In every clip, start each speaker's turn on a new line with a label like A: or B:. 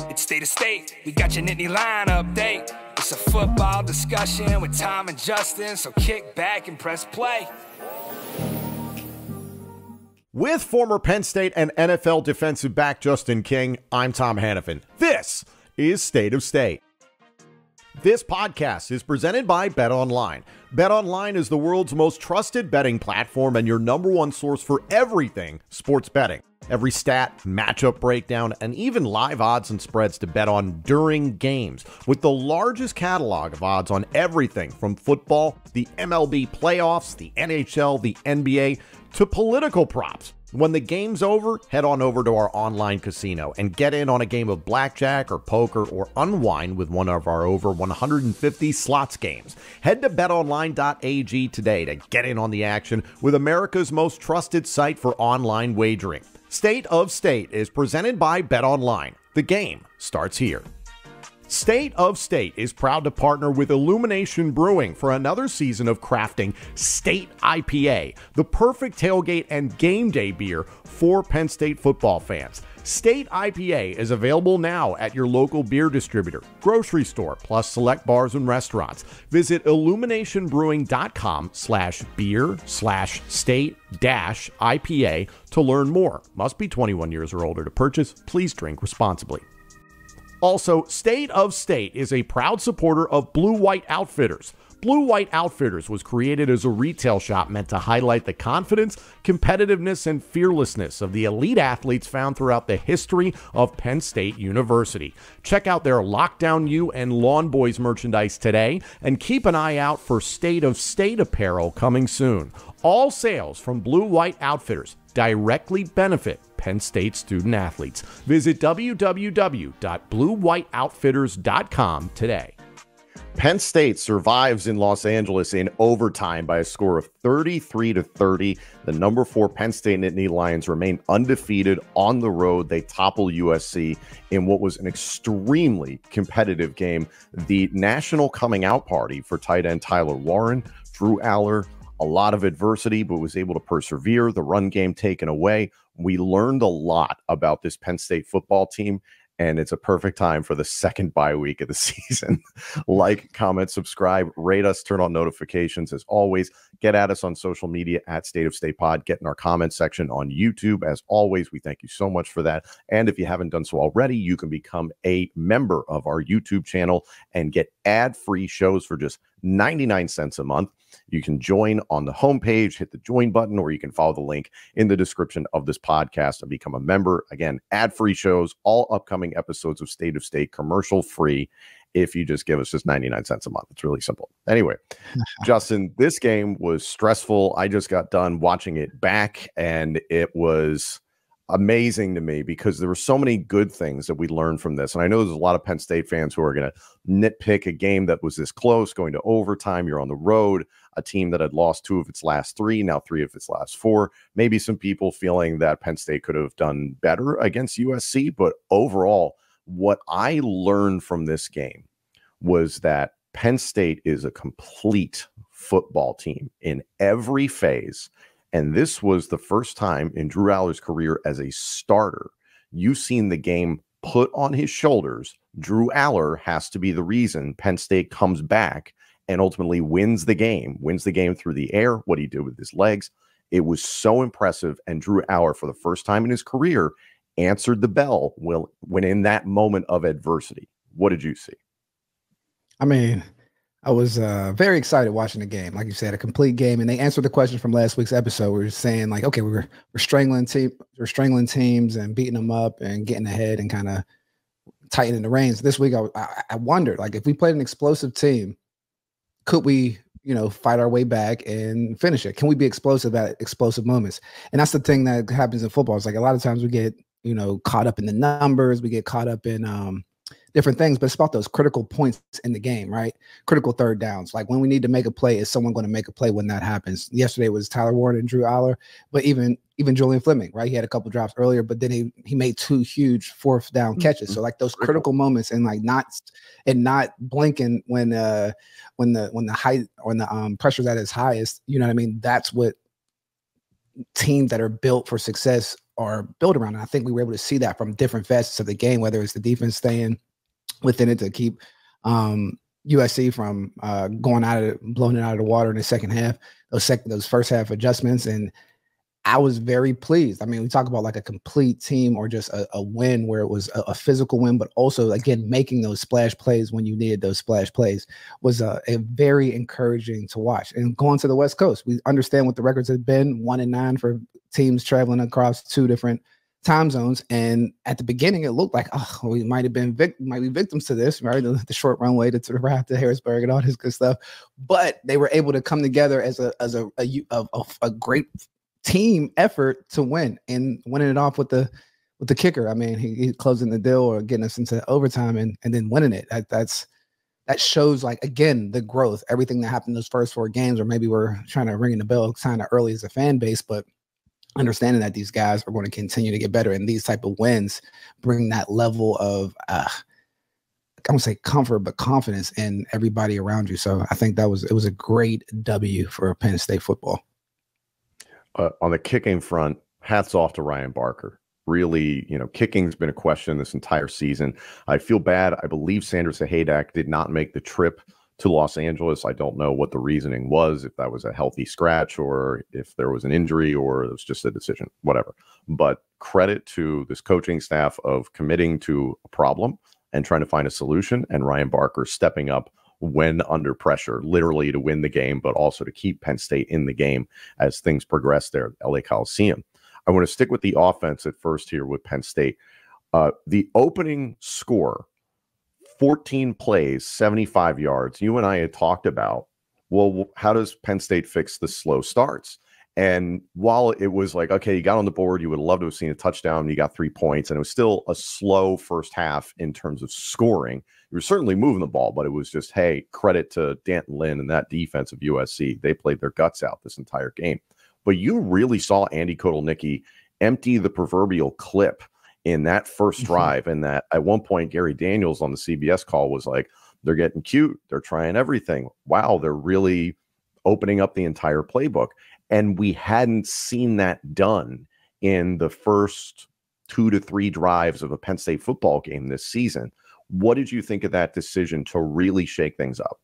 A: It's State of State. We got your Nittany Line update. It's a football discussion with Tom and Justin, so kick back and press play.
B: With former Penn State and NFL defensive back Justin King, I'm Tom Hannafin. This is State of State. This podcast is presented by BetOnline. BetOnline is the world's most trusted betting platform and your number one source for everything sports betting. Every stat, matchup breakdown, and even live odds and spreads to bet on during games. With the largest catalog of odds on everything from football, the MLB playoffs, the NHL, the NBA, to political props. When the game's over, head on over to our online casino and get in on a game of blackjack or poker or unwind with one of our over 150 slots games. Head to betonline.ag today to get in on the action with America's most trusted site for online wagering. State of State is presented by BetOnline. The game starts here. State of State is proud to partner with Illumination Brewing for another season of crafting State IPA, the perfect tailgate and game day beer for Penn State football fans. State IPA is available now at your local beer distributor, grocery store, plus select bars and restaurants. Visit illuminationbrewing.com/beer/state-IPA to learn more. Must be 21 years or older to purchase. Please drink responsibly. Also, State of State is a proud supporter of Blue White Outfitters. Blue White Outfitters was created as a retail shop meant to highlight the confidence, competitiveness, and fearlessness of the elite athletes found throughout the history of Penn State University. Check out their Lockdown U and Lawn Boys merchandise today, and keep an eye out for State of State apparel coming soon. All sales from Blue White Outfitters directly benefit Penn State student athletes. Visit www.bluewhiteoutfitters.com today. Penn State survives in Los Angeles in overtime by a score of 33-30. The number 4 Penn State Nittany Lions remain undefeated on the road. They topple USC in what was an extremely competitive game. The national coming out party for tight end Tyler Warren, Drew Allar, a lot of adversity, but was able to persevere. The run game taken away. We learned a lot about this Penn State football team, and it's a perfect time for the second bye week of the season. Like, comment, subscribe, rate us, turn on notifications. As always, get at us on social media at State of State Pod. Get in our comment section on YouTube. As always, we thank you so much for that. And if you haven't done so already, you can become a member of our YouTube channel and get ad-free shows for just 99 cents a month. You can join on the homepage, hit the join button, or you can follow the link in the description of this podcast and become a member. Again, ad-free shows, all upcoming episodes of State of State, commercial-free, if you just give us just 99 cents a month. It's really simple. Anyway, Justin, this game was stressful. I just got done watching it back, and it was amazing to me because there were so many good things that we learned from this. And I know there's a lot of Penn State fans who are going to nitpick a game that was this close, going to overtime. You're on the road, a team that had lost 2 of its last 3, now 3 of its last 4. Maybe some people feeling that Penn State could have done better against USC. But overall, what I learned from this game was that Penn State is a complete football team in every phase. And this was the first time in Drew Allar's career as a starter you've seen the game put on his shoulders. Drew Allar has to be the reason Penn State comes back and ultimately wins the game through the air, what he did with his legs. It was so impressive. And Drew Allar, for the first time in his career, answered the bell when in that moment of adversity. What did you see?
C: I mean, I was very excited watching the game. Like you said, a complete game. And they answered the question from last week's episode. We were saying, like, okay, we're strangling teams and beating them up and getting ahead and kind of tightening the reins. This week, I wondered, like, if we played an explosive team, could we, fight our way back and finish it? Can we be explosive at explosive moments? And that's the thing that happens in football. It's like a lot of times we get, caught up in the numbers. We get caught up in different things, but it's about those critical points in the game, right? Critical third downs. Like when we need to make a play, is someone going to make a play when that happens? Yesterday was Tyler Warren and Drew Allar, but even Julian Fleming, right? He had a couple drops earlier, but then he made 2 huge 4th down catches. So like those critical moments and like not blinking when the height or the pressure's at its highest. You know what I mean? That's what teams that are built for success are built around. And I think we were able to see that from different facets of the game, whether it's the defense staying within it to keep USC from blowing it out of the water in the second half, those first half adjustments. And I was very pleased. I mean, we talk about like a complete team or just a win where it was a physical win, but also, again, making those splash plays when you needed those splash plays was a very encouraging to watch. And going to the West Coast, we understand what the records have been, 1-9 for teams traveling across 2 different time zones. And at the beginning, it looked like, we might be victims to this, right? The short runway to arrive to Harrisburg and all this good stuff. But they were able to come together as a great team effort to win, and winning it off with the kicker. I mean, he closing the deal or getting us into overtime and then winning it. That shows, like, again, the growth, everything that happened in those first 4 games, or maybe we're trying to ring the bell kind of early as a fan base, but understanding that these guys are going to continue to get better, and these type of wins bring that level of I won't say comfort, but confidence in everybody around you. So I think it was a great W for Penn State football.
B: On the kicking front, hats off to Ryan Barker. Really, kicking's been a question this entire season. I feel bad. I believe Sandra Sahadak did not make the trip to Los Angeles. I don't know what the reasoning was, if that was a healthy scratch or if there was an injury or it was just a decision, whatever. But credit to this coaching staff of committing to a problem and trying to find a solution, and Ryan Barker stepping up when under pressure, literally to win the game, but also to keep Penn State in the game as things progress there at LA Coliseum. I want to stick with the offense at first here with Penn State. The opening score, 14 plays, 75 yards. You and I had talked about, well, how does Penn State fix the slow starts? And while it was like, okay, you got on the board, you would love to have seen a touchdown, you got 3 points, and it was still a slow first half in terms of scoring. You were certainly moving the ball, but it was just, hey, credit to Danton Lynn and that defense of USC. They played their guts out this entire game. But you really saw Andy Kotelnicki empty the proverbial clip in that first drive. And that at one point, Gary Daniels on the CBS call was like, they're getting cute. They're trying everything. Wow, they're really opening up the entire playbook. And we hadn't seen that done in the first 2 to 3 drives of a Penn State football game this season. What did you think of that decision to really shake things up?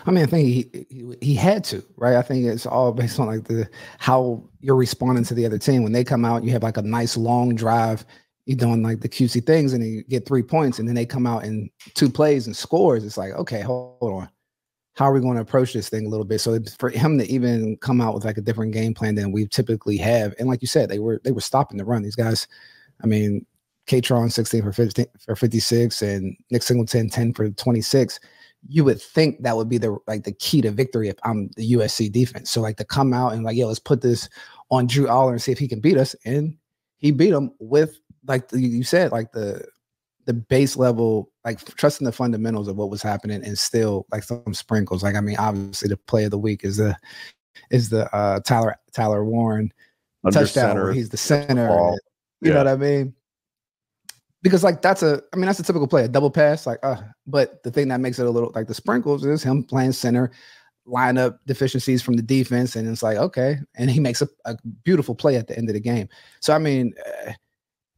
C: I mean, I think he had to, right? I think it's all based on like how you're responding to the other team. When they come out, you have like a nice long drive, you're doing like the cutesy things, and then you get 3 points, and then they come out in 2 plays and scores. It's like, okay, hold on. How are we going to approach this thing a little bit? So for him to even come out with like a different game plan than we typically have, and like you said, they were stopping the run. These guys, I mean, Katron 16 for 56, and Nick Singleton 10 for 26. You would think that would be the key to victory if I'm the USC defense. So like to come out and like, let's put this on Drew Allar and see if he can beat us, and he beat him with, like you said, like the base level, like trusting the fundamentals of what was happening, and still like some sprinkles. Like, I mean, obviously the play of the week is the Tyler Warren touchdown where he's the center. You know what I mean? Because like that's a typical play, a double pass. Like, but the thing that makes it a little like the sprinkles is him playing center, lineup deficiencies from the defense, and it's like, okay, and he makes a beautiful play at the end of the game. So I mean,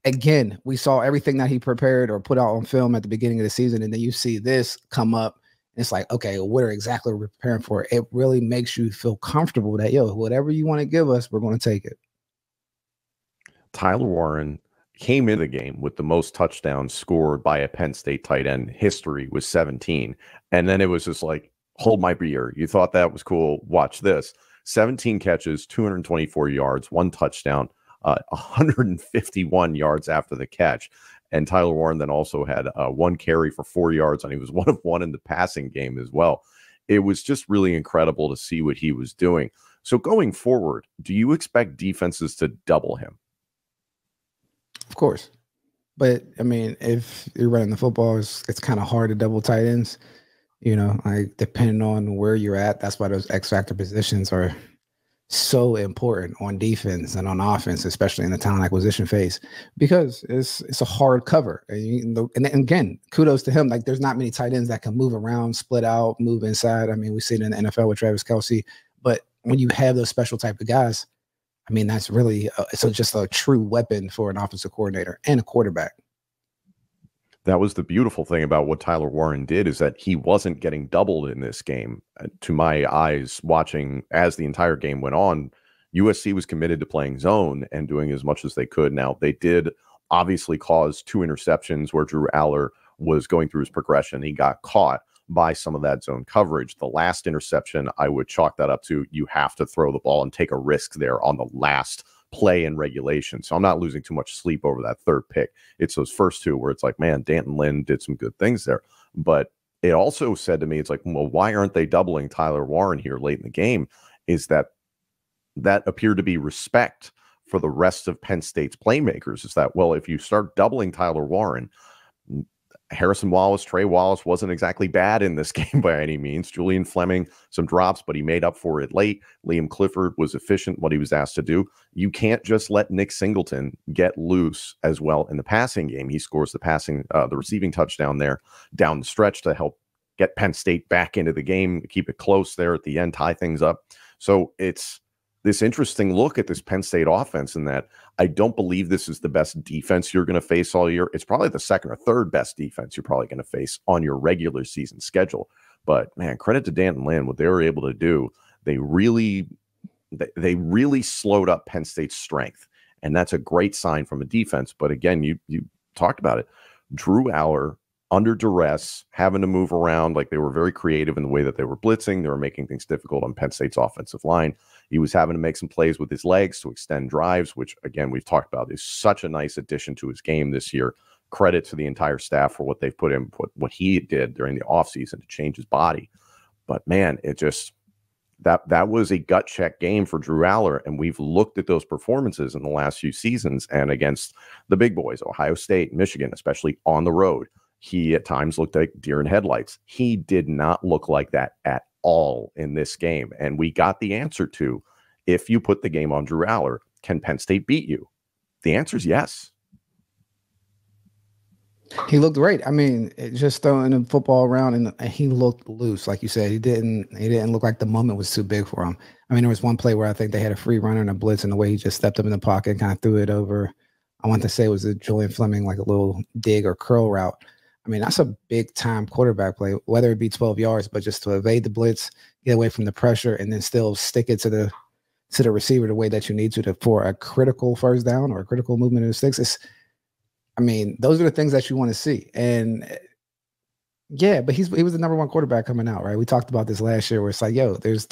C: again, we saw everything that he prepared or put out on film at the beginning of the season, and then you see this come up, and it's like, okay, what are exactly we're preparing for? It really makes you feel comfortable that, whatever you want to give us, we're going to take it.
B: Tyler Warren came into the game with the most touchdowns scored by a Penn State tight end history with 17. And then it was just like, hold my beer. You thought that was cool. Watch this. 17 catches, 224 yards, 1 touchdown, 151 yards after the catch. And Tyler Warren then also had 1 carry for 4 yards, and he was 1 of 1 in the passing game as well. It was just really incredible to see what he was doing. So going forward, do you expect defenses to double him?
C: Of course. But I mean, if you're running the football, it's kind of hard to double tight ends, like depending on where you're at. That's why those X factor positions are so important on defense and on offense, especially in the talent acquisition phase, because it's a hard cover. And again, kudos to him. Like, there's not many tight ends that can move around, split out, move inside. I mean, we see it in the NFL with Travis Kelce. But when you have those special type of guys, I mean, that's really so just a true weapon for an offensive coordinator and a quarterback.
B: That was the beautiful thing about what Tyler Warren did, is that he wasn't getting doubled in this game. To my eyes, watching as the entire game went on, USC was committed to playing zone and doing as much as they could. Now, they did obviously cause 2 interceptions where Drew Allar was going through his progression. He got caught by some of that zone coverage. The last interception, I would chalk that up to, you have to throw the ball and take a risk there on the last play in regulation. So I'm not losing too much sleep over that third pick. It's those first 2 where it's like, man, Danton Lynn did some good things there. But it also said to me, it's like, well, why aren't they doubling Tyler Warren here late in the game? Is that appeared to be respect for the rest of Penn State's playmakers. Is that, well, if you start doubling Tyler Warren, Harrison Wallace, Trey Wallace wasn't exactly bad in this game by any means. Julian Fleming, some drops, but he made up for it late. Liam Clifford was efficient what he was asked to do. You can't just let Nick Singleton get loose as well in the passing game. He scores the receiving touchdown there down the stretch to help get Penn State back into the game, keep it close there at the end, tie things up. So it's this interesting look at this Penn State offense, in that I don't believe this is the best defense you're going to face all year. It's probably the second or third best defense you're probably going to face on your regular season schedule. But man, credit to Danton Lynn, what they were able to do. They really slowed up Penn State's strength, and that's a great sign from a defense. But again, you talked about it. Drew Allar, under duress, having to move around, like they were very creative in the way that they were blitzing. They were making things difficult on Penn State's offensive line. He was having to make some plays with his legs to extend drives, which, again, we've talked about is such a nice addition to his game this year. Credit to the entire staff for what they've put in, what he did during the offseason to change his body. But, man, it just that was a gut check game for Drew Allar, and we've looked at those performances in the last few seasons, and against the big boys, Ohio State, Michigan, especially on the road, he at times looked like deer in headlights. He did not look like that at all in this game. And we got the answer to, if you put the game on Drew Allar, can Penn State beat you? The answer is yes.
C: He looked great. I mean, just throwing the football around, and he looked loose. Like you said, he didn't look like the moment was too big for him. I mean, there was one play where I think they had a free runner and a blitz, and the way he just stepped up in the pocket and kind of threw it over, I want to say it was a Julian Fleming, like a little dig or curl route. I mean, that's a big time quarterback play, whether it be 12 yards, but just to evade the blitz, get away from the pressure, and then still stick it to the receiver the way that you need to for a critical first down or a critical movement of the sticks. I mean, those are the things that you want to see. And yeah, but he was the number 1 quarterback coming out, right? We talked about this last year where it's like, yo, there's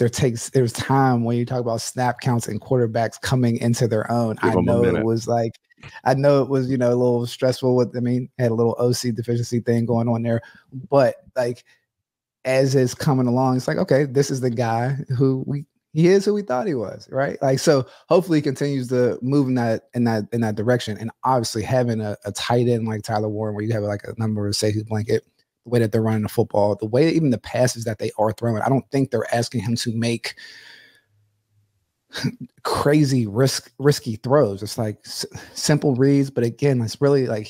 C: time when you talk about snap counts and quarterbacks coming into their own. I know it was, a little stressful had a little OC deficiency thing going on there, but like, as is coming along, it's like, okay, this is the guy he is who we thought he was, right? Like, so hopefully he continues to move in that direction. And obviously having a tight end like Tyler Warren, where you have like a number of safety blanket, the way that they're running the football, the way even the passes that they are throwing, I don't think they're asking him to make crazy risky throws. It's like simple reads, but again, it's really like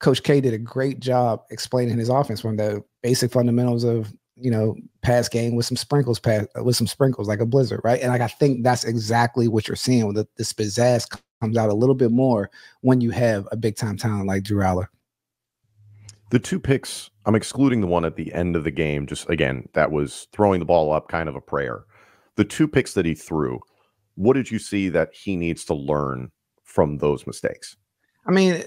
C: Coach K did a great job explaining his offense from the basic fundamentals of pass game with some sprinkles like a blizzard, right? And like, I think that's exactly what you're seeing with this pizzazz comes out a little bit more when you have a big time talent like Drew Allar.
B: The 2 picks, I'm excluding the one at the end of the game, just again, that was throwing the ball up, kind of a prayer. The 2 picks that he threw, what did you see that he needs to learn from those mistakes?
C: I mean,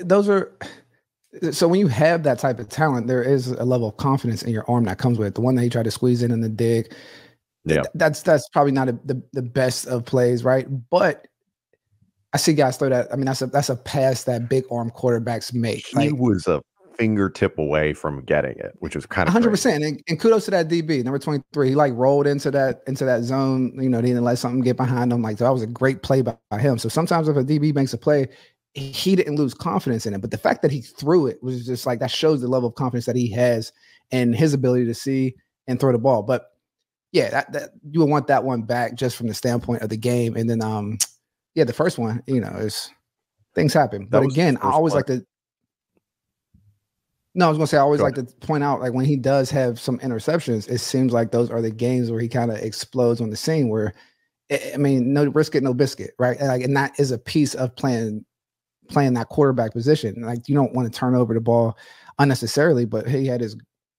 C: so when you have that type of talent, there is a level of confidence in your arm that comes with it. The one that he tried to squeeze in the dig, yeah, that's probably not the best of plays, right? But I see guys throw that. I mean, that's a pass that big arm quarterbacks make.
B: He was a fingertip away from getting it, which is kind of
C: 100%. And kudos to that DB, number 23. He like rolled into that zone. They didn't let something get behind him. Like, so that was a great play by him. So sometimes if a DB makes a play, he didn't lose confidence in it. But the fact that he threw it was just like, that shows the level of confidence that he has and his ability to see and throw the ball. But yeah, that you would want that one back just from the standpoint of the game. And then the first one, is things happen. But again, I always like to I always like to point out, like, when he does have some interceptions, it seems like those are the games where he kind of explodes on the scene, where I mean, no risk it, no biscuit, right? And that is a piece of playing that quarterback position. Like, you don't want to turn over the ball unnecessarily, but he had his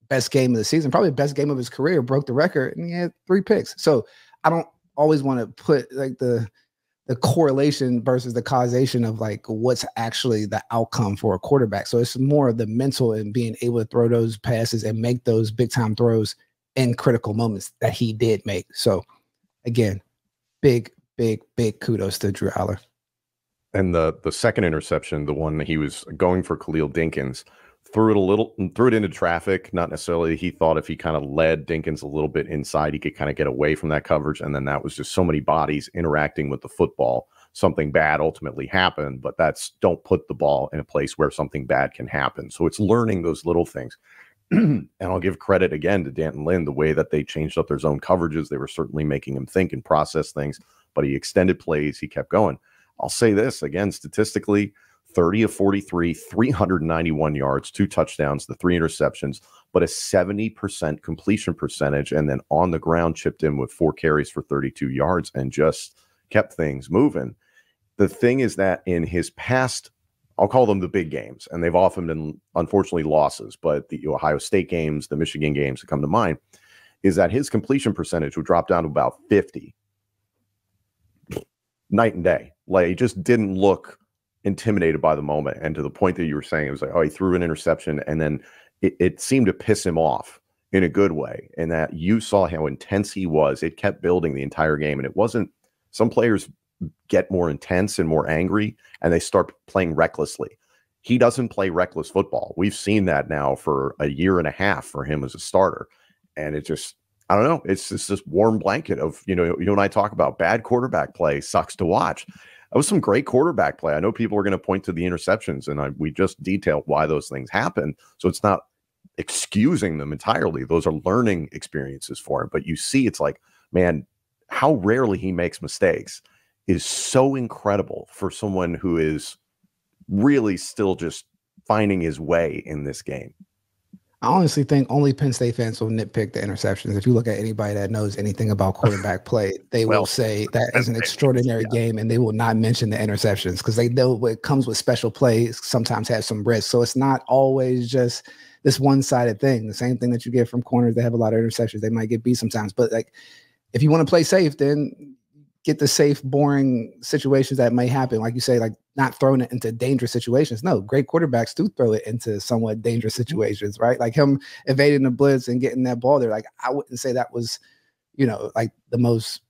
C: best game of the season, probably the best game of his career, broke the record, and he had 3 picks. So I don't always want to put like the correlation versus the causation of like what's actually the outcome for a quarterback. So it's more of the mental and being able to throw those passes and make those big time throws in critical moments that he did make. So again, big kudos to Drew Allar.
B: And the second interception, the one he was going for Khalil Dinkins, threw it into traffic. Not necessarily. He thought if he kind of led Dinkins a little bit inside, he could kind of get away from that coverage. And then that was just so many bodies interacting with the football. Something bad ultimately happened, but don't put the ball in a place where something bad can happen. So it's learning those little things. And I'll give credit again to Danton Lynn, the way that they changed up their zone coverages. They were certainly making him think and process things, but he extended plays. He kept going. I'll say this again, statistically, 30 of 43, 391 yards, 2 touchdowns, the 3 interceptions, but a 70% completion percentage. And then on the ground, chipped in with 4 carries for 32 yards and just kept things moving. The thing is that in his past, I'll call them the big games, and they've often been, unfortunately, losses, but the Ohio State games, the Michigan games that come to mind, is that his completion percentage would drop down to about 50. Night and day. Like, he just didn't look intimidated by the moment. And to the point that you were saying, it was like, oh, he threw an interception, and then it seemed to piss him off in a good way. And that you saw how intense he was. It kept building the entire game. And it wasn't, some players get more intense and more angry, and they start playing recklessly. He doesn't play reckless football. We've seen that now for a year and a half for him as a starter. And it just, I don't know. It's just this warm blanket of, you and I talk about bad quarterback play sucks to watch. That was some great quarterback play. I know people are going to point to the interceptions, and we just detailed why those things happen. So it's not excusing them entirely. Those are learning experiences for him. But you see, it's like, man, how rarely he makes mistakes is so incredible for someone who is really still just finding his way in this game.
C: I honestly think only Penn State fans will nitpick the interceptions. If you look at anybody that knows anything about quarterback play, they will say that is an extraordinary game, and they will not mention the interceptions because they know it comes with special plays, sometimes has some risk. So it's not always just this one-sided thing. The same thing that you get from corners that have a lot of interceptions. They might get beat sometimes. But like, if you want to play safe, then get the safe, boring situations that may happen. Like you say, like not throwing it into dangerous situations. No, great quarterbacks do throw it into somewhat dangerous situations, right? Like him evading the blitz and getting that ball there. Like, I wouldn't say that was, like the most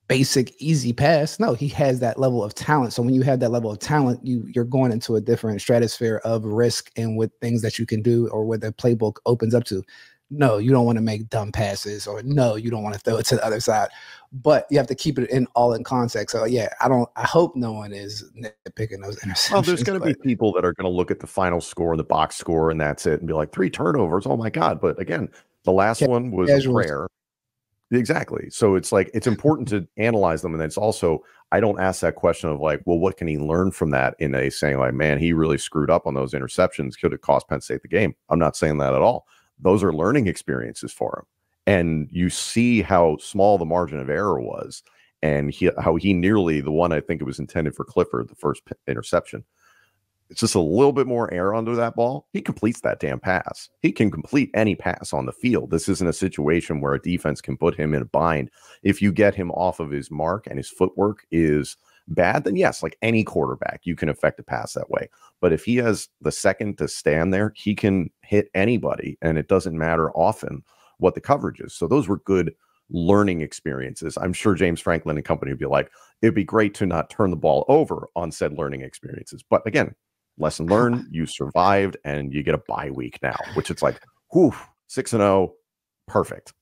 C: basic, easy pass. No, he has that level of talent. So when you have that level of talent, you're going into a different stratosphere of risk and with things that you can do or where the playbook opens up to. No, you don't want to make dumb passes, or no, you don't want to throw it to the other side, but you have to keep it in context. So yeah, I hope no one is nitpicking those interceptions.
B: Well, there's going to be people that are going to look at the final score, the box score, and that's it, and be like 3 turnovers. Oh my God. But again, the last one was a prayer. Exactly. So it's like, it's important to analyze them. And it's also, I don't ask that question of like, well, what can he learn from that in a saying like, man, he really screwed up on those interceptions. Could have cost Penn State the game. I'm not saying that at all. Those are learning experiences for him. And you see how small the margin of error was, and how he nearly, the one I think it was intended for Clifford, the first interception. It's just a little bit more air under that ball. He completes that damn pass. He can complete any pass on the field. This isn't a situation where a defense can put him in a bind. If you get him off of his mark and his footwork is bad, then yes, like any quarterback, you can affect a pass that way. But if he has the second to stand there, he can hit anybody, and it doesn't matter often what the coverage is. So those were good learning experiences. I'm sure James Franklin and company would be like, it'd be great to not turn the ball over on said learning experiences. But again, lesson learned, you survived, and you get a bye week now, which it's like, whew, 6-0, perfect.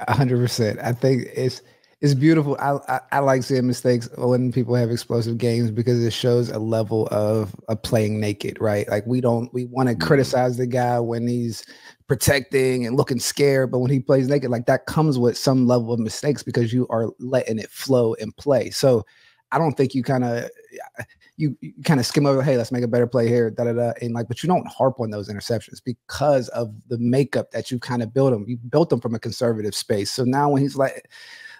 C: 100%. I think it's beautiful. I like seeing mistakes when people have explosive games because it shows a level of playing naked, right? Like we want to criticize the guy when he's protecting and looking scared, but when he plays naked, like that comes with some level of mistakes because you are letting it flow and play. So I don't think you kind of skim over, hey, let's make a better play here, and like, but you don't harp on those interceptions because of the makeup that you kind of built them. You built them from a conservative space. So now when he's like,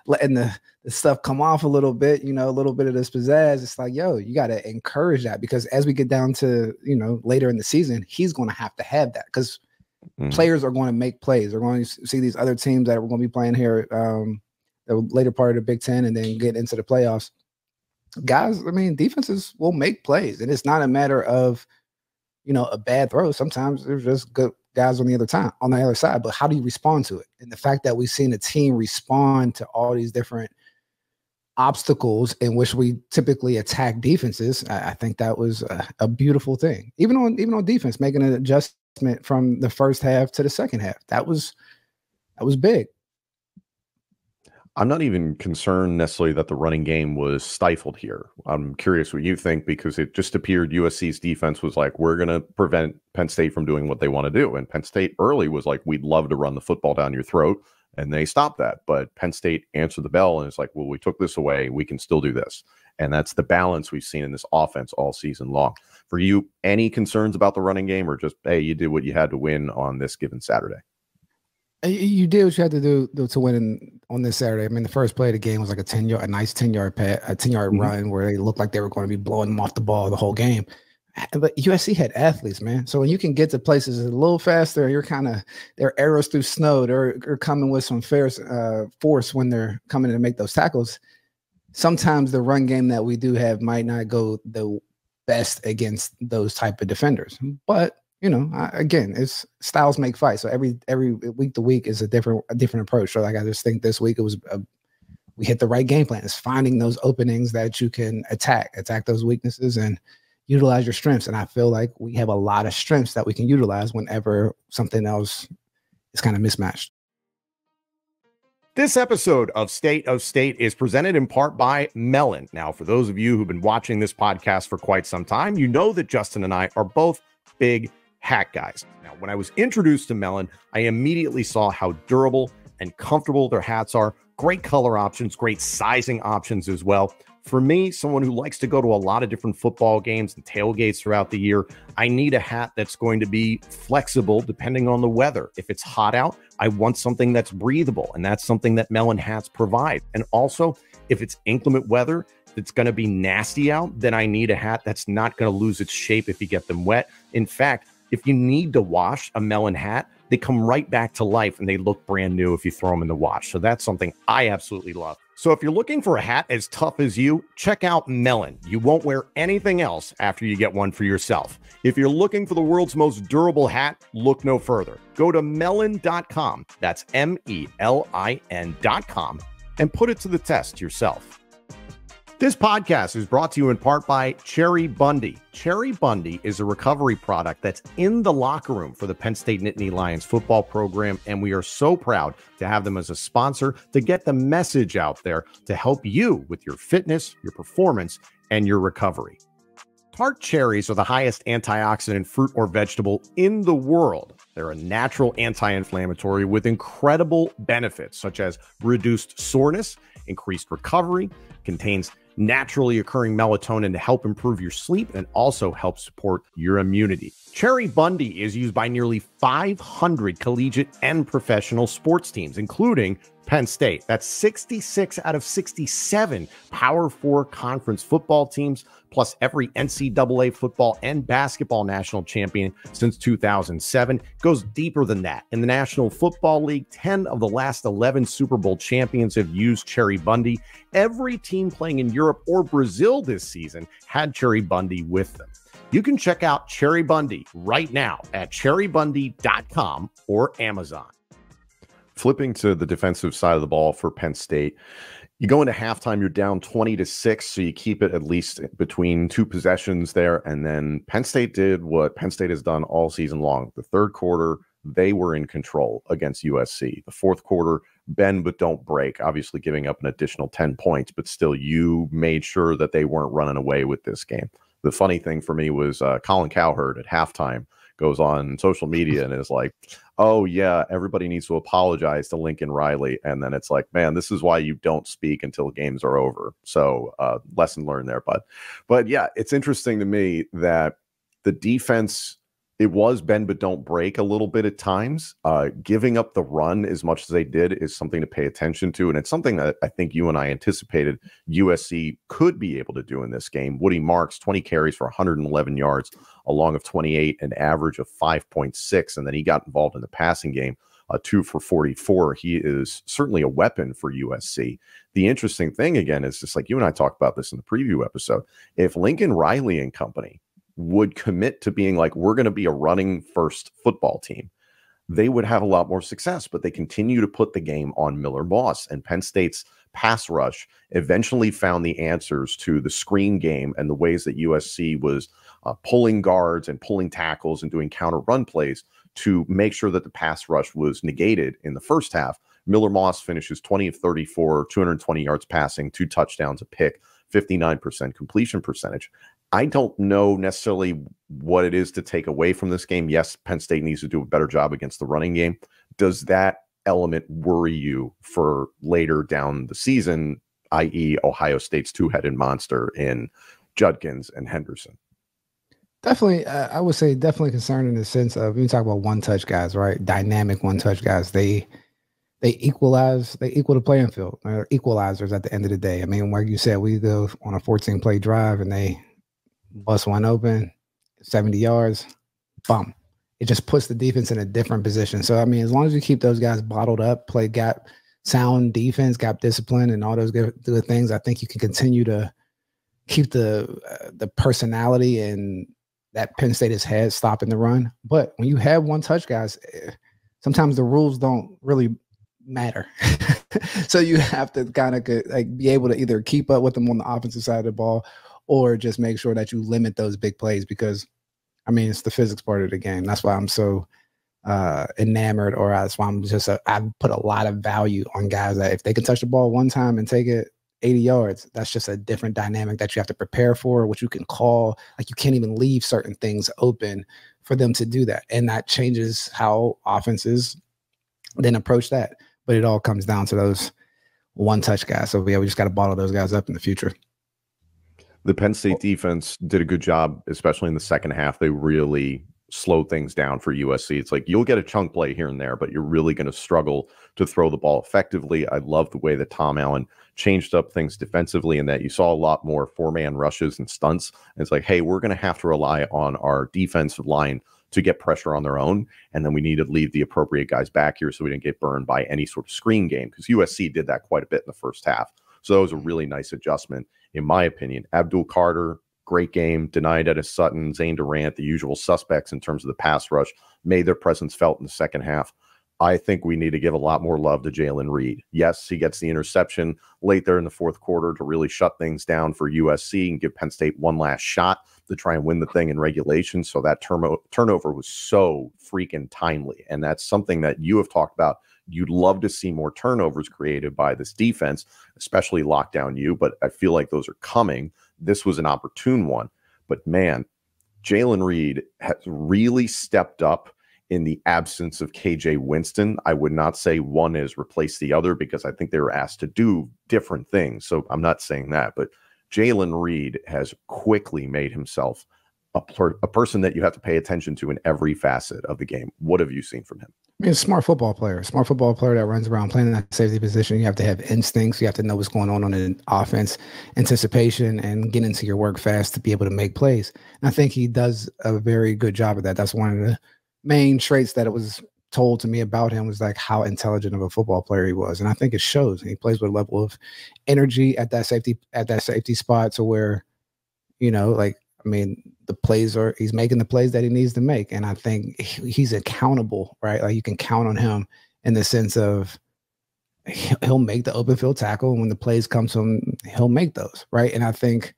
C: letting the stuff come off a little bit, a little bit of this pizzazz. It's like, yo, you got to encourage that, because as we get down to, later in the season, he's going to have that, because players are going to make plays. They're going to see these other teams that we're going to be playing here the later part of the Big Ten and then get into the playoffs. Guys, defenses will make plays, and it's not a matter of, a bad throw. Sometimes there's just good guys on the other side, but how do you respond to it? And the fact that we've seen a team respond to all these different obstacles in which we typically attack defenses, I think that was a beautiful thing. Even on defense, making an adjustment from the first half to the second half, that was big.
B: I'm not even concerned necessarily that the running game was stifled here. I'm curious what you think, because it just appeared USC's defense was like, we're going to prevent Penn State from doing what they want to do. And Penn State early was like, we'd love to run the football down your throat. And they stopped that. But Penn State answered the bell, and it's like, well, we took this away. We can still do this. And that's the balance we've seen in this offense all season long. For you, any concerns about the running game, or just, hey, you did what you had to win on this given Saturday?
C: You did what you had to do to win on this Saturday. The first play of the game was like a nice 10-yard run where they looked like they were going to be blowing them off the ball the whole game. But USC had athletes, man. So when you can get to places a little faster, they're arrows through snow. They're coming with some force when they're coming to make those tackles. Sometimes the run game that we do have might not go the best against those type of defenders, but again, it's styles make fights. So every week to week is a different approach. So like, I just think this week it was we hit the right game plan. It's finding those openings that you can attack those weaknesses and utilize your strengths. And I feel like we have a lot of strengths that we can utilize whenever something else is kind of mismatched.
B: This episode of State of State is presented in part by Melon. Now, for those of you who've been watching this podcast for quite some time, you know that Justin and I are both big hat guys. Now, when I was introduced to Melon, I immediately saw how durable and comfortable their hats are. Great color options, great sizing options as well. For me, someone who likes to go to a lot of different football games and tailgates throughout the year, I need a hat that's going to be flexible depending on the weather. If it's hot out, I want something that's breathable, and that's something that Melon hats provide. And also, if it's inclement weather, that's going to be nasty out, then I need a hat that's not going to lose its shape if you get them wet. In fact, if you need to wash a Melon hat, they come right back to life and they look brand new if you throw them in the wash. So that's something I absolutely love. So if you're looking for a hat as tough as you, check out Melon. You won't wear anything else after you get one for yourself. If you're looking for the world's most durable hat, look no further. Go to melon.com. That's MELIN.com and put it to the test yourself. This podcast is brought to you in part by Cherry Bundy. Cherry Bundy is a recovery product that's in the locker room for the Penn State Nittany Lions football program, and we are so proud to have them as a sponsor to get the message out there to help you with your fitness, your performance, and your recovery. Tart cherries are the highest antioxidant fruit or vegetable in the world. They're a natural anti-inflammatory with incredible benefits such as reduced soreness, increased recovery, contains naturally occurring melatonin to help improve your sleep and also help support your immunity. Cherry Bundy is used by nearly 500 collegiate and professional sports teams, including Penn State. That's 66 out of 67 Power 4 conference football teams, plus every NCAA football and basketball national champion since 2007. It goes deeper than that. In the National Football League, 10 of the last 11 Super Bowl champions have used Cherry Bundy. Every team playing in Europe or Brazil this season had Cherry Bundy with them. You can check out Cherry Bundy right now at cherrybundy.com or Amazon. Flipping to the defensive side of the ball for Penn State, you go into halftime, you're down 20-6, so you keep it at least between two possessions there. And then Penn State did what Penn State has done all season long. The third quarter, they were in control against USC. The fourth quarter, bend but don't break, obviously giving up an additional 10 points, but still you made sure that they weren't running away with this game. The funny thing for me was Colin Cowherd at halftime goes on social media and is like, oh yeah, everybody needs to apologize to Lincoln Riley. And then it's like, man, this is why you don't speak until games are over. So lesson learned there. But yeah, it's interesting to me that the defense It was bend but don't break a little bit at times. Giving up the run as much as they did is something to pay attention to, and it's something that I think you and I anticipated USC could be able to do in this game. Woody Marks, 20 carries for 111 yards, a long of 28, an average of 5.6, and then he got involved in the passing game, 2 for 44. He is certainly a weapon for USC. The interesting thing, again, is just like you and I talked about this in the preview episode, if Lincoln Riley and company would commit to being like, we're going to be a running first football team, they would have a lot more success. But they continue to put the game on Miller Moss, and Penn State's pass rush eventually found the answers to the screen game and the ways that USC was pulling guards and pulling tackles and doing counter run plays to make sure that the pass rush was negated in the first half. Miller Moss finishes 20 of 34, 220 yards passing, 2 touchdowns, a pick, 59% completion percentage. I don't know necessarily what it is to take away from this game. Yes, Penn State needs to do a better job against the running game. Does that element worry you for later down the season, i.e. Ohio State's two-headed monster in Judkins and Henderson?
C: Definitely, I would say definitely concerned in the sense of, you talk about one-touch guys, right? Dynamic one-touch guys. They equal the playing field. They're equalizers at the end of the day. I mean, like you said, we go on a 14-play drive and they bust one open, 70 yards, bum. It just puts the defense in a different position. So, I mean, as long as you keep those guys bottled up, play gap, sound defense, gap discipline, and all those good things, I think you can continue to keep the personality and that Penn State has had stopping the run. But when you have one-touch guys, sometimes the rules don't really matter. So you have to kind of like be able to either keep up with them on the offensive side of the ball or just make sure that you limit those big plays, because I mean, it's the physics part of the game. That's why I'm so enamored, or that's why I'm just I put a lot of value on guys that if they can touch the ball one time and take it 80 yards, that's just a different dynamic that you have to prepare for, which you can call, like you can't even leave certain things open for them to do that. And that changes how offenses then approach that. But it all comes down to those one-touch guys. So yeah, we just got to bottle those guys up in the future.
B: The Penn State defense did a good job, especially in the second half. They really slowed things down for USC. It's like you'll get a chunk play here and there, but you're really going to struggle to throw the ball effectively. I love the way that Tom Allen changed up things defensively, and that you saw a lot more four-man rushes and stunts. And it's like, hey, we're going to have to rely on our defensive line to get pressure on their own, and then we need to leave the appropriate guys back here so we didn't get burned by any sort of screen game, because USC did that quite a bit in the first half. So that was a really nice adjustment, in my opinion. Abdul Carter, great game. Denied Edis Sutton, Zane Durant, the usual suspects in terms of the pass rush, made their presence felt in the second half. I think we need to give a lot more love to Jalen Reed. Yes, he gets the interception late there in the fourth quarter to really shut things down for USC and give Penn State one last shot to try and win the thing in regulation. So that turnover was so freaking timely. And that's something that you have talked about. You'd love to see more turnovers created by this defense, especially lockdown U, but I feel like those are coming. This was an opportune one. But man, Jalen Reed has really stepped up in the absence of KJ Winston. I would not say one has replaced the other, because I think they were asked to do different things. So I'm not saying that, but Jalen Reed has quickly made himself a person that you have to pay attention to in every facet of the game. What have you seen from him?
C: I mean, a smart football player that runs around playing in that safety position. You have to have instincts. You have to know what's going on in offense, anticipation, and get into your work fast to be able to make plays. And I think he does a very good job of that. That's one of the main traits that it was told to me about him, was like how intelligent of a football player he was. And I think it shows. He plays with a level of energy at that safety spot, to where, you know, like, I mean, he's making the plays that he needs to make. And I think he's accountable, right? Like, you can count on him in the sense of he'll make the open field tackle. And when the plays come to him, he'll make those, right? And I think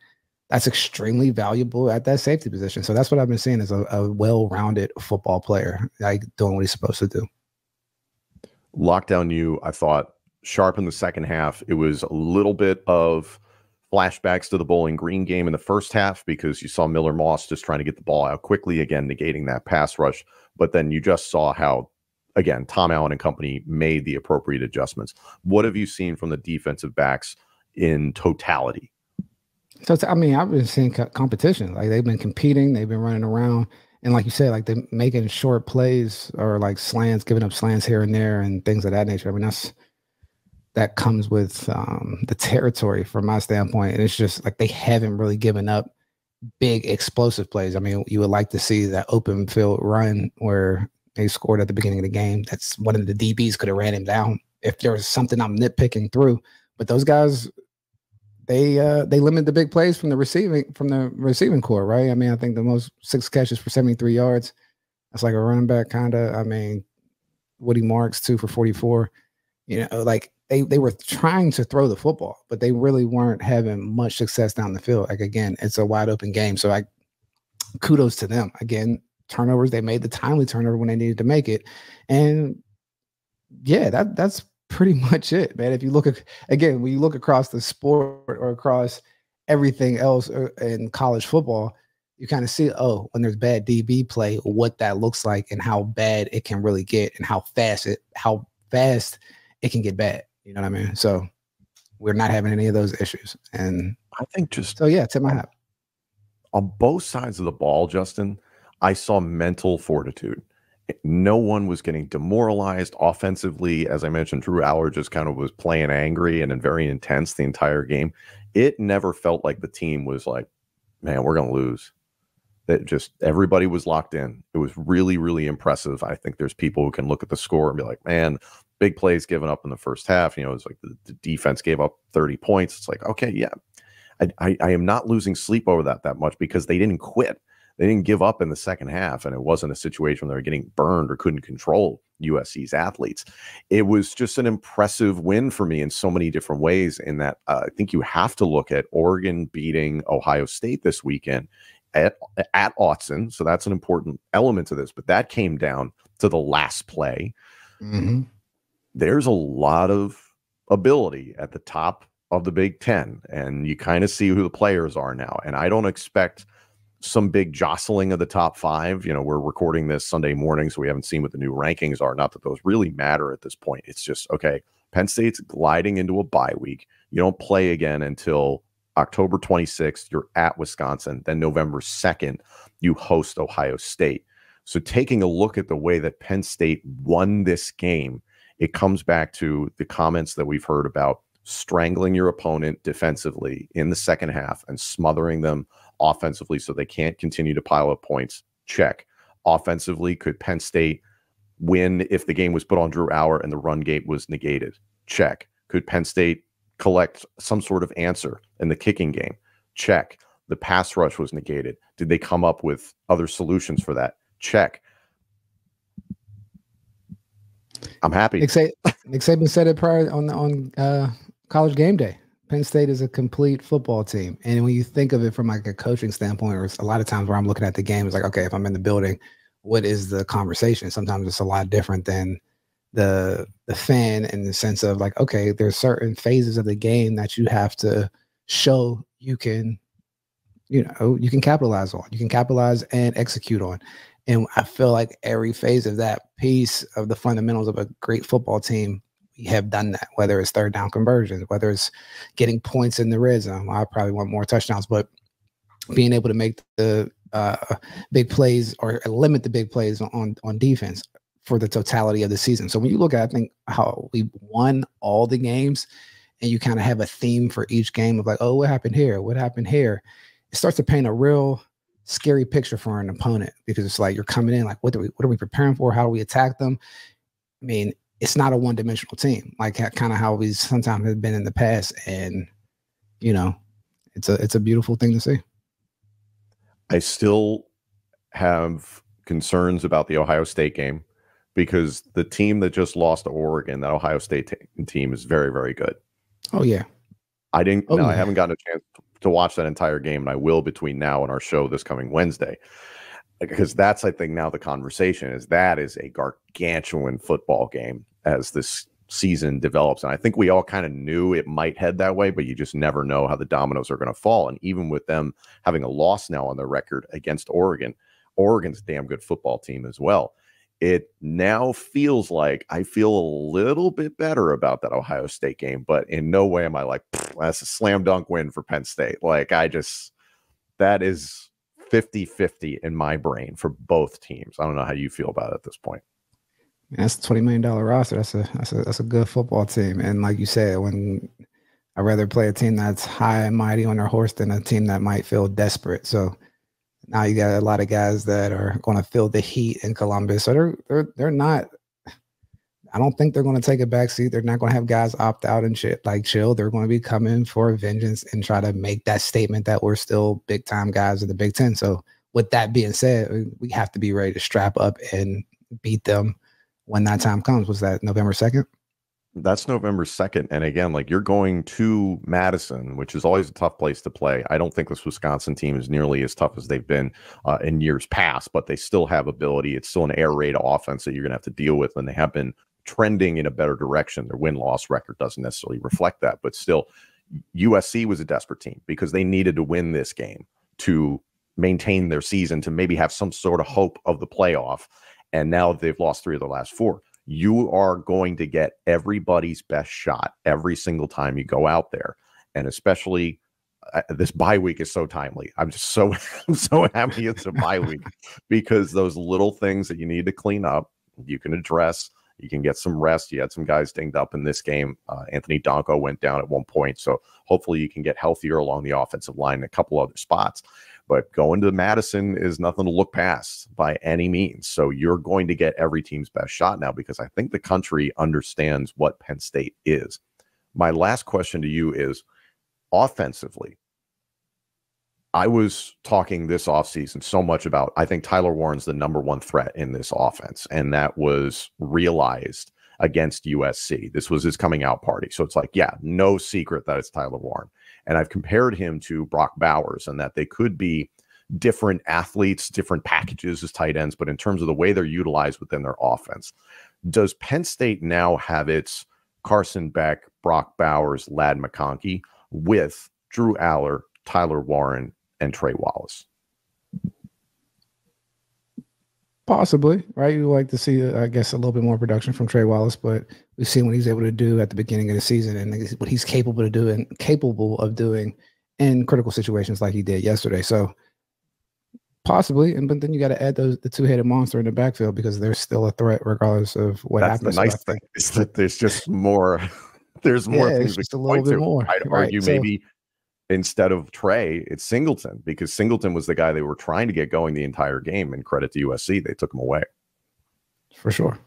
C: that's extremely valuable at that safety position. So that's what I've been seeing, as a well-rounded football player, like doing what he's supposed to do.
B: Lockdown U, I thought, sharp in the second half. It was a little bit of flashbacks to the Bowling Green game in the first half, because you saw Miller Moss just trying to get the ball out quickly, again, negating that pass rush. But then you just saw how, again, Tom Allen and company made the appropriate adjustments. What have you seen from the defensive backs in totality? So,
C: I mean, I've been seeing competition. Like, they've been competing, they've been running around, And like you said, like they're making short plays or like slants, giving up slants here and there and things of that nature. I mean, that comes with the territory from my standpoint. And it's just like they haven't really given up big explosive plays. I mean, you would like to see that open field run where they scored at the beginning of the game. That's one of the DBs could have ran him down if there was something I'm nitpicking through. But those guys, they limit the big plays from the receiving core, right? I mean, I think the most 6 catches for 73 yards. That's like a running back kind of. I mean, Woody Marks 2 for 44. You know, like they were trying to throw the football, but they really weren't having much success down the field. Like again, it's a wide open game, so kudos to them. Again, turnovers, they made the timely turnover when they needed to make it, and yeah, that's pretty much it, man. If you look when you look across the sport or across everything else in college football, you kind of see, when there's bad DB play, what that looks like and how bad it can really get and how fast it can get bad. You know what I mean? So we're not having any of those issues. And
B: I think just
C: so, yeah, tip my hat.
B: On both sides of the ball, Justin, I saw mental fortitude. No one was getting demoralized offensively. As I mentioned, Drew Allar just kind of was playing angry and very intense the entire game. It never felt like the team was like, man, we're going to lose. That just everybody was locked in. It was really, really impressive. I think there's people who can look at the score and be like, man, big plays given up in the first half. You know, it's like the defense gave up 30 points. It's like, okay, yeah, I am not losing sleep over that much because they didn't quit. They didn't give up in the second half, and it wasn't a situation where they were getting burned or couldn't control USC's athletes. It was just an impressive win for me in so many different ways in that I think you have to look at Oregon beating Ohio State this weekend at Autzen. So that's an important element to this, but that came down to the last play.
C: Mm-hmm.
B: There's a lot of ability at the top of the Big Ten, and you kind of see who the players are now. And I don't expect some big jostling of the top 5. You know, we're recording this Sunday morning, so we haven't seen what the new rankings are. Not that those really matter at this point. It's just, okay, Penn State's gliding into a bye week. You don't play again until October 26th. You're at Wisconsin. Then November 2nd, you host Ohio State. So taking a look at the way that Penn State won this game, it comes back to the comments that we've heard about strangling your opponent defensively in the second half and smothering them offensively so they can't continue to pile up points. Check. Offensively, could Penn State win if the game was put on Drew Allar and the run game was negated? Check. Could Penn State collect some sort of answer in the kicking game? Check. The pass rush was negated. Did they come up with other solutions for that? Check. I'm happy.
C: Nick Saban said it prior on College Game Day. Penn State is a complete football team. And when you think of it from like a coaching standpoint, or a lot of times where I'm looking at the game, it's like, okay, if I'm in the building, what is the conversation? Sometimes it's a lot different than the fan in the sense of like, okay, there's certain phases of the game that you have to show you can capitalize on. You can capitalize and execute on. And I feel like every phase of that piece of the fundamentals of a great football team, we have done that, whether it's third down conversions, whether it's getting points in the red zone. I probably want more touchdowns, but being able to make the big plays or limit the big plays on defense for the totality of the season. So when you look at, I think, how we won all the games and you kind of have a theme for each game of like, oh, what happened here? What happened here? It starts to paint a real scary picture for an opponent because it's like you're coming in like, what are we preparing for? How do we attack them? I mean, it's not a one-dimensional team, like kind of how we sometimes have been in the past. And, you know, it's a beautiful thing to see.
B: I still have concerns about the Ohio State game because the team that just lost to Oregon, that Ohio State team, is very, very good.
C: Oh, yeah.
B: I haven't gotten a chance to watch that entire game, and I will between now and our show this coming Wednesday. Because that's, I think, now the conversation is that is a gargantuan football game as this season develops. And I think we all kind of knew it might head that way, but you just never know how the dominoes are going to fall. And even with them having a loss now on their record against Oregon, Oregon's a damn good football team as well. It now feels like I feel a little bit better about that Ohio State game, but in no way am I like, that's a slam dunk win for Penn State. Like that is 50-50 in my brain for both teams. I don't know how you feel about it at this point.
C: That's a $20 million roster. That's a good football team. And like you said, when I'd rather play a team that's high and mighty on their horse than a team that might feel desperate. So now you got a lot of guys that are going to feel the heat in Columbus. So they're not. I don't think they're going to take a backseat. They're not going to have guys opt out and shit like chill. They're going to be coming for vengeance and try to make that statement that we're still big time guys of the Big Ten. So with that being said, we have to be ready to strap up and beat them when that time comes. Was that November 2nd?
B: That's November 2nd. And again, like, you're going to Madison, which is always a tough place to play. I don't think this Wisconsin team is nearly as tough as they've been in years past, but they still have ability. It's still an air raid offense that you're going to have to deal with, and they have been trending in a better direction. Their win-loss record doesn't necessarily reflect that, but still, USC was a desperate team because they needed to win this game to maintain their season, to maybe have some sort of hope of the playoff. And now they've lost 3 of their last 4. You are going to get everybody's best shot every single time you go out there. And especially this bye week is so timely. I'm so happy it's a bye week, because those little things that you need to clean up, you can address. You can get some rest. You had some guys dinged up in this game. Anthony Donko went down at one point. So hopefully you can get healthier along the offensive line in a couple other spots. But going to Madison is nothing to look past by any means. So you're going to get every team's best shot now, because I think the country understands what Penn State is. My last question to you is, offensively, I was talking this offseason so much about, I think Tyler Warren's the #1 threat in this offense, and that was realized against USC. This was his coming out party. So it's like, yeah, no secret that it's Tyler Warren. And I've compared him to Brock Bowers, and that they could be different athletes, different packages as tight ends, but in terms of the way they're utilized within their offense, does Penn State now have its Carson Beck, Brock Bowers, Ladd McConkey with Drew Allar, Tyler Warren, and Trey Wallace?
C: Possibly, right? You like to see, I guess, a little bit more production from Trey Wallace, but we've seen what he's able to do at the beginning of the season, and what he's capable of doing in critical situations like he did yesterday. So possibly, but then you got to add the 2-headed monster in the backfield, because they're still a threat regardless of what happens.
B: That's the nice thing, is that there's just more. There's more things.
C: Just a little bit more.
B: I'd argue maybe instead of Trey, it's Singleton, because Singleton was the guy they were trying to get going the entire game, and credit to USC, they took him away.
C: For sure.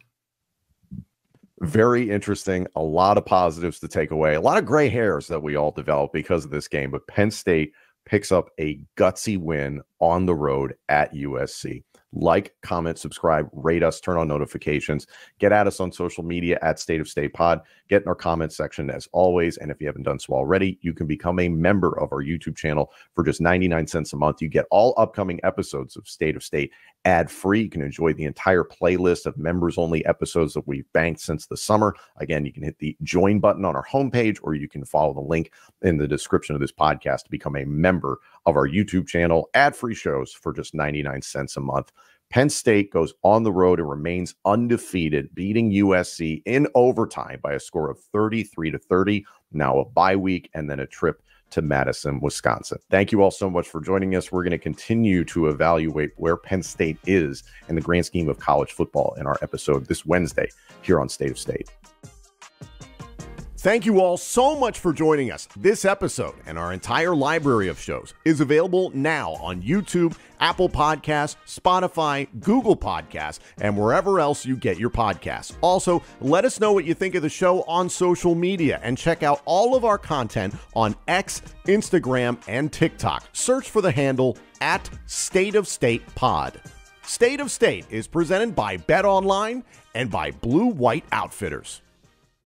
B: Very interesting. A lot of positives to take away. A lot of gray hairs that we all developed because of this game, but Penn State picks up a gutsy win on the road at USC. Like, comment, subscribe, rate us, turn on notifications, get at us on social media at State of State Pod, get in our comment section as always. And if you haven't done so already, you can become a member of our YouTube channel for just 99 cents a month. You get all upcoming episodes of State of State ad-free. You can enjoy the entire playlist of members-only episodes that we've banked since the summer. Again, you can hit the join button on our homepage, or you can follow the link in the description of this podcast to become a member of our YouTube channel. Ad-free shows for just 99 cents a month. Penn State goes on the road and remains undefeated, beating USC in overtime by a score of 33-30. Now a bye week and then a trip to Madison, Wisconsin. Thank you all so much for joining us. We're going to continue to evaluate where Penn State is in the grand scheme of college football in our episode this Wednesday here on State of State. Thank you all so much for joining us. This episode and our entire library of shows is available now on YouTube, Apple Podcasts, Spotify, Google Podcasts, and wherever else you get your podcasts. Also, let us know what you think of the show on social media, and check out all of our content on X, Instagram, and TikTok. Search for the handle at State of State Pod. State of State is presented by Bet Online and by Blue White Outfitters.